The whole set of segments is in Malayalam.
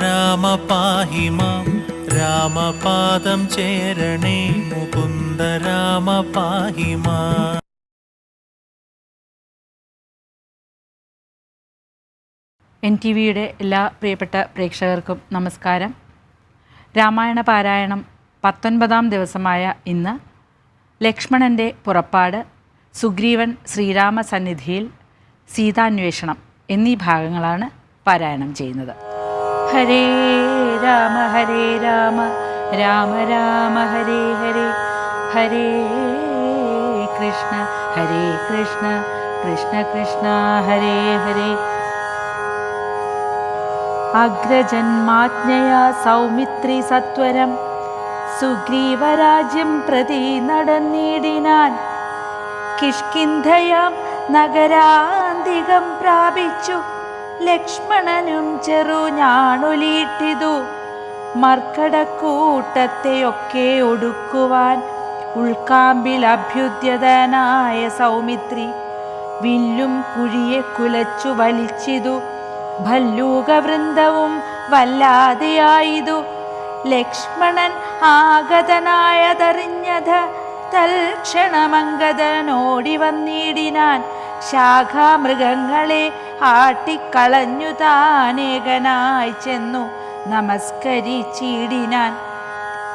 രാമ പാഹി മാം രാമപാദം ചേരണേ മുകുന്ദ രാമ പാഹി മാം. NTVയുടെ എല്ലാ പ്രിയപ്പെട്ട പ്രേക്ഷകർക്കും നമസ്കാരം. രാമായണ പാരായണം 19-ാം ദിവസമായ ഇന്ന് ലക്ഷ്മണൻ്റെ പുറപ്പാട്, സുഗ്രീവൻ ശ്രീരാമ സന്നിധിയിൽ, സീതാന്വേഷണം എന്നീ ഭാഗങ്ങളാണ് പാരായണം ചെയ്യുന്നത്. ഹരേ രാമ രാമ രാമ ഹരേ ഹരേ, ഹരേ കൃഷ്ണ കൃഷ്ണ കൃഷ്ണ ഹരേ ഹരേ. അഗ്രജന്മാജ്ഞയാ സൗമിത്രി സത്വരം സുഗ്രീവരാജ്യം പ്രതി നടന്നിടിനാൻ. കിഷ്കിന്ധയാം നഗരാന്തികം പ്രാപിച്ചു ലക്ഷ്മണനും ചെറു ഞാണുലീട്ടിതു. മർക്കടക്കൂട്ടത്തെയൊക്കെ ഒടുക്കുവാൻ ഉൾക്കാമ്പിൽ അഭ്യുദ്യതനായ സൗമിത്രി വില്ലും കുഴിയെ കുലച്ചു വലിച്ചിതു. ഭല്ലൂകവൃന്ദവും വല്ലാതെയായിതു. ലക്ഷ്മണൻ ആഗതനായതറിഞ്ഞത് തൽക്ഷണമംഗതനോടി വന്നിടിനാൻ. ശാഖാമൃഗങ്ങളെ ആട്ടിക്കളഞ്ഞു താനേകനായി ചെന്നു നമസ്കരിച്ചിടിനാൻ.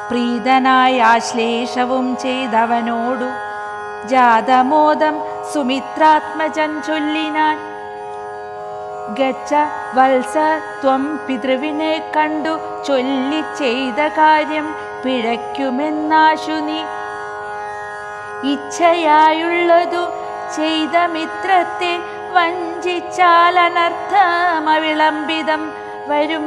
പ്രീതനായ ആശ്ലേഷവും ചെയ്തവനോടു ജാതമോദം സുമിത്രാത്മജൻ ചൊല്ലിനാൻ. ഗച്ഛ വത്സ ത്വം പിതൃവിനെ കണ്ടു ചൊല്ലി ചെയ്ത കാര്യം പിഴയ്ക്കുമെന്നാശു നീ. ഇച്ഛയായുള്ളതു ചെയ്ത മിത്രത്തെ വഞ്ചിച്ചാൽ അനർത്ഥമവിളംബിതം വരും.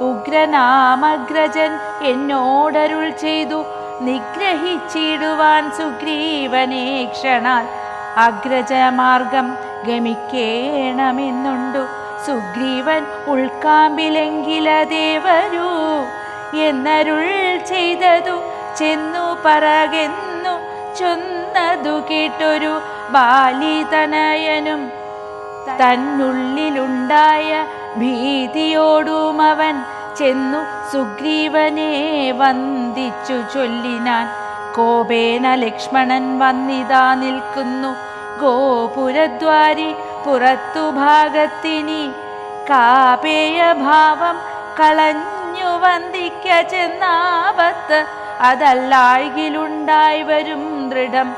ഉഗ്രനാമഗ്രജൻ എന്നോടരുൾ ചെയ്തു നിഗ്രഹിച്ചിടുവാൻ സുഗ്രീവനെ ക്ഷണാൽ. അഗ്രജമാർഗം ഗമിക്കേണമെന്നുണ്ടു സുഗ്രീവൻ ഉൾക്കാമ്പിലെങ്കിലതേ വരൂ എന്നരുൾ ചെയ്തതു. ചെന്നു പറകെന്നു ചൊന്നതു കേട്ടൊരു ബാലിതനയനും തന്നുള്ളിലുണ്ടായ ഭീതിയോടും അവൻ ചെന്നു സുഗ്രീവനെ വന്ദിച്ചു ചൊല്ലിനാൻ. കോപേന ലക്ഷ്മണൻ വന്നിതാ നിൽക്കുന്നു ഗോപുരദ്വാരി പുറത്തു ഭാഗത്തിനി. കാപേയഭാവം കളഞ്ഞു വന്ദിക്ക ചെന്നാപത്ത് അതല്ലായിലുണ്ടായി വരും ദൃഢം.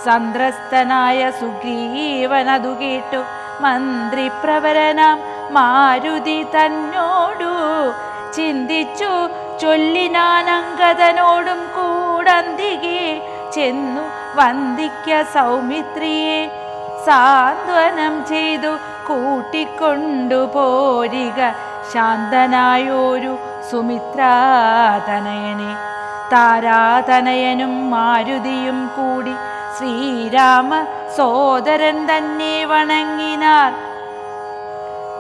സന്ത്രസ്തനായ സുഗ്രീവനതു കേട്ടു മന്ത്രിപ്രവരനാം മാരുതി തന്നോടു ചിന്തിച്ചു ചൊല്ലിനാനങ്കതനോടും കൂടന്തികെ ചെന്നു വന്ദിക്ക സൗമിത്രിയെ. സാന്ത്വനം ചെയ്തു കൂട്ടിക്കൊണ്ടു പോരിക ശാന്തനായോരു സുമിത്രാതനയനെ. താരാതനയനും മാരുതിയും കൂടി ശ്രീരാമ സോദരൻ തന്നെ വണങ്ങിനാർ.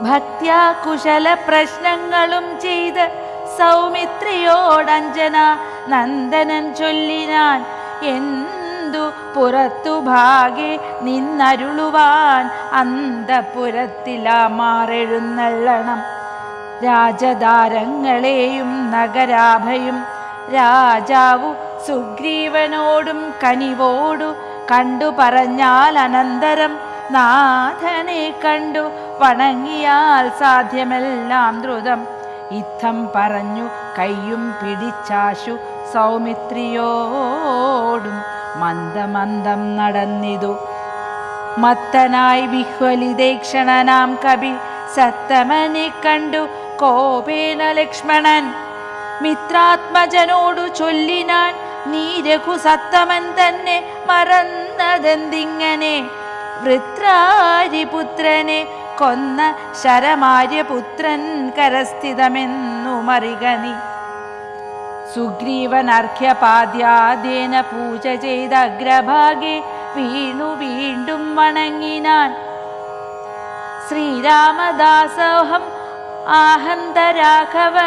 ഭക്ത്യാ കുശല പ്രശ്നങ്ങളും ചെയ്ത് സൗമിത്രിയോടഞ്ജന നന്ദനൻ ചൊല്ലിനാൻ. എന്തു പുറത്തു ഭാഗെ നിന്നരുളുവാൻ അന്തപുരത്തിലാമാറെഴുന്നള്ളണം. രാജദാരങ്ങളെയും നഗരാഭയും രാജാവു സുഗ്രീവനോടും കനിവോടു കണ്ടു പറഞ്ഞാൽ അനന്തരം നാഥനെ കണ്ടു വണങ്ങിയാൽ സാധ്യമെല്ലാം ദ്രുതം. ഇത്തം പറഞ്ഞു കയ്യും പിടിച്ചാശു സൗമിത്രിയോടും മന്ദമന്ദം നടന്നിതു. മത്തനായി വിഹ്വലിതേക്ഷണനാം കവി സത്തമനെ കണ്ടു കോപേന ലക്ഷ്മണൻ മിത്രാത്മജനോടു ചൊല്ലിനാൻ. നീ രഘുസത്തമൻ തന്നെ മറന്നതെന്തിങ്ങനെ? വൃത്രാരിപുത്രനെ കൊന്ന ശരമാര്യപുത്രൻ കരസ്ഥിതമെന്നു മറികനി. സുഗ്രീവൻ അർഘ്യപാദ്യാദേന പൂജ ചെയ്ത അഗ്രഭാഗെ വീണു വീണ്ടും വണങ്ങിനാൻ. ശ്രീരാമദാസോഹം ആഹന്തരാഘവ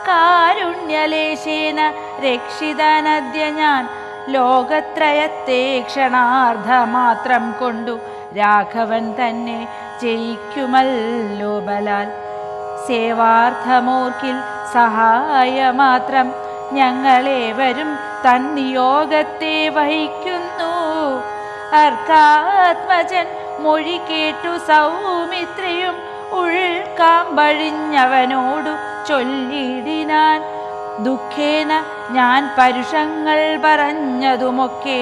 കാരുണ്യലേശേന രക്ഷിതനദ്യ ഞാൻ. ലോകത്രയത്തെ ക്ഷണാർദ്ധമാത്രം കൊണ്ടു രാഘവൻ തന്നെ ജയിക്കുമല്ലോ ബലാൽ. സേവാർത്ഥമോർക്കിൽ സഹായമാത്രം ഞങ്ങളേവരും തന്നിയോഗത്തെ വഹിക്കുന്നു. അർക്കാത്മജൻ മൊഴി കേട്ടു സൗമിത്രിയും ഉൾക്കാമ്പഴിഞ്ഞവനോടു ചൊല്ലിടിനാൻ. ദുഃഖേന ഞാൻ പരുഷങ്ങൾ പറഞ്ഞതുമൊക്കെ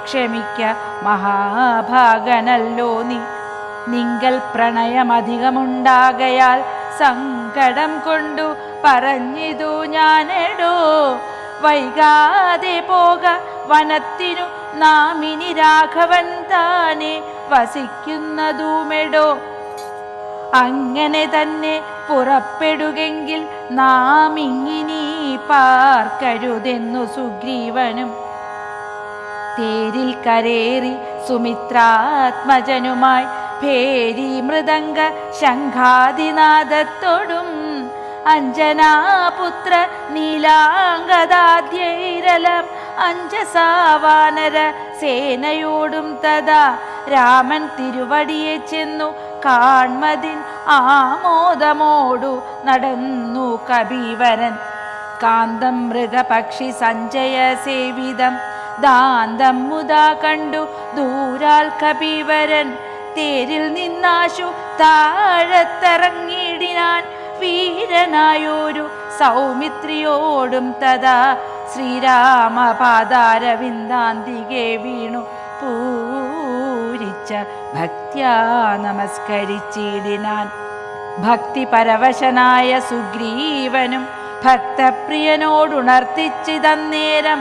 ക്ഷമിക്ക മഹാഭാഗനല്ലോ നീ. നിങ്കൽ പ്രണയമധികമുണ്ടാകയാൽ സങ്കടം കൊണ്ടു പറഞ്ഞിതു ഞാനെടോ. വൈകാതെ പോക വനത്തിനു നാമിനി രാഘവൻ താനെ വസിക്കുന്നതുമെടോ. അങ്ങനെ തന്നെ പുറപ്പെടുകെങ്കിൽ നാം ഇങ്ങിനി പാർക്കരുതെന്നു സുഗ്രീവനും തേരിൽ കരേറി സുമിത്രാത്മജനുമായി ഭേരി മൃദംഗ ശംഖാദിനാദത്തോടും അഞ്ജനാപുത്ര നീലാംഗദാദ്യൈരലം അഞ്ജസാവാനര സേനയോടും തഥാ രാമൻ തിരുവടിയെ ചെന്നു കാൺമതിൻ ആമോദമോടു നടന്നു കബീവരൻ. കാന്തം മൃഗപക്ഷി സഞ്ജയ സേവിതം ദാന്തം മുതാ കണ്ടു ദൂരാൽ കബീവരൻ. തേരിൽ നിന്നാശു താഴത്തിറങ്ങിയിടിനാൻ വീരനായൊരു സൗമിത്രിയോടും തഥാ ശ്രീരാമപാദാരവിന്ദാന്തികെ വീണു പൂരിച്ച ഭക്ത്യാ നമസ്കരിച്ചിടിനാൻ. ഭക്തിപരവശനായ സുഗ്രീവനും ഭക്തപ്രിയനോടുണർത്തിച്ചിതന്നേരം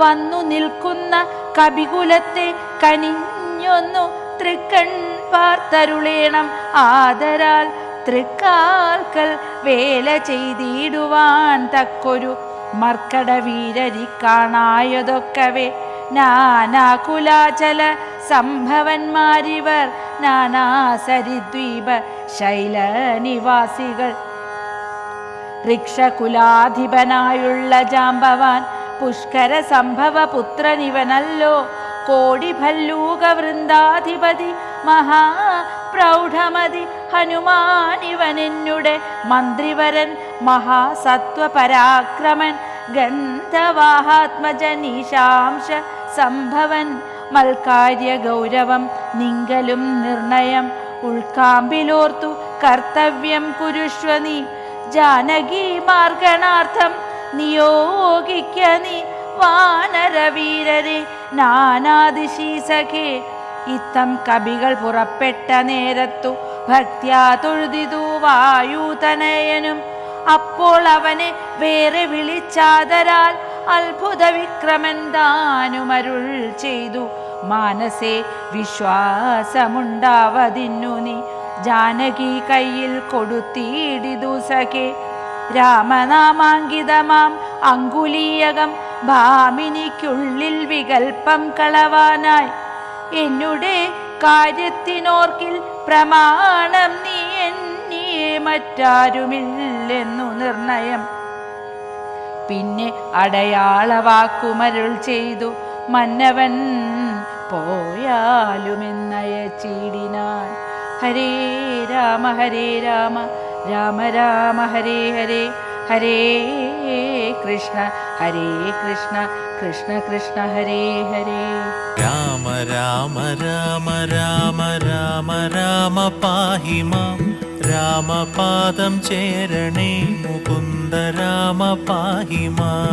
വന്നു നിൽക്കുന്ന കപികുലത്തെ കനിഞ്ഞൊന്നു തൃക്കൺ പാർത്തരുളേണം ആദരാൽ. തൃക്കാൽക്കൽ വേല ചെയ്തിടുവാൻ തക്കൊരു മർക്കട വീരരി കാണായതൊക്കവേ നാനാകുലാചല സംഭവന്മാരിവർ നാനാസരിദ്വീപ ശൈലനിവാസികൾ. ഋക്ഷകുലാധിപനായുള്ള ജാമ്പവാൻ പുഷ്കര സംഭവ പുത്രനിവനല്ലോ. കോടി ഭല്ലൂക വൃന്ദാധിപതി മഹാപ്രൗഢമതി ഹനുമാനിവനെന്നുടെ മന്ത്രിവരൻ മഹാസത്വപരാക്രമൻ ഗന്ധവാഹാത്മജനീശാംശ സംഭവൻ. മൽക്കാര്യ ഗൗരവം നിങ്കലും നിർണയം ഉൾക്കാമ്പിലോർത്തു കർത്തവ്യം കുരുഷ്വ നീ. ജാനകി മാർഗണാർത്ഥം നിയോഗിക്ക നീ വാനരവീരരെ നാനാദിശി സഖേ. ഇത്തം കവികൾ പുറപ്പെട്ട നേരത്തു ഭക്ത്യാ തൊഴുതിതു വായുതനയനും. അപ്പോൾ അവനെ വേറെ വിളിച്ചാദരാൽ അത്ഭുത വിക്രമൻ താനുമരുൾ ചെയ്തു. മാനസേ വിശ്വാസമുണ്ടാവതിന്നു നീ ജാനകി കയ്യിൽ കൊടുത്തിടിതു സഖേ. രാമനാമാങ്കിതമാം അങ്കുലീയകം ഭാമിനിക്കുള്ളിൽ വികൽപ്പം കളവാനായി. എന്നുടെ കാര്യത്തിനോർക്കിൽ പ്രമാണം നീ എന്നിയെ മറ്റാരുമില്ലെന്നു നിർണയം. പിന്നെ അടയാളവാക്കുമരുൾ ചെയ്തു മന്നവൻ പോയാലുമെന്നയച്ചിടിനാൻ. ഹരേ രാമ രാമ രാമ ഹരേ ഹരേ, ഹരേ കൃഷ്ണ കൃഷ്ണ കൃഷ്ണ ഹരേ ഹരേ. രാമ രാമ രാമ രാമ രാമ രാമ പാഹി മാം. രാമപാദം ചേരണേ മുകുന്ദ രാമ പാഹി മാം.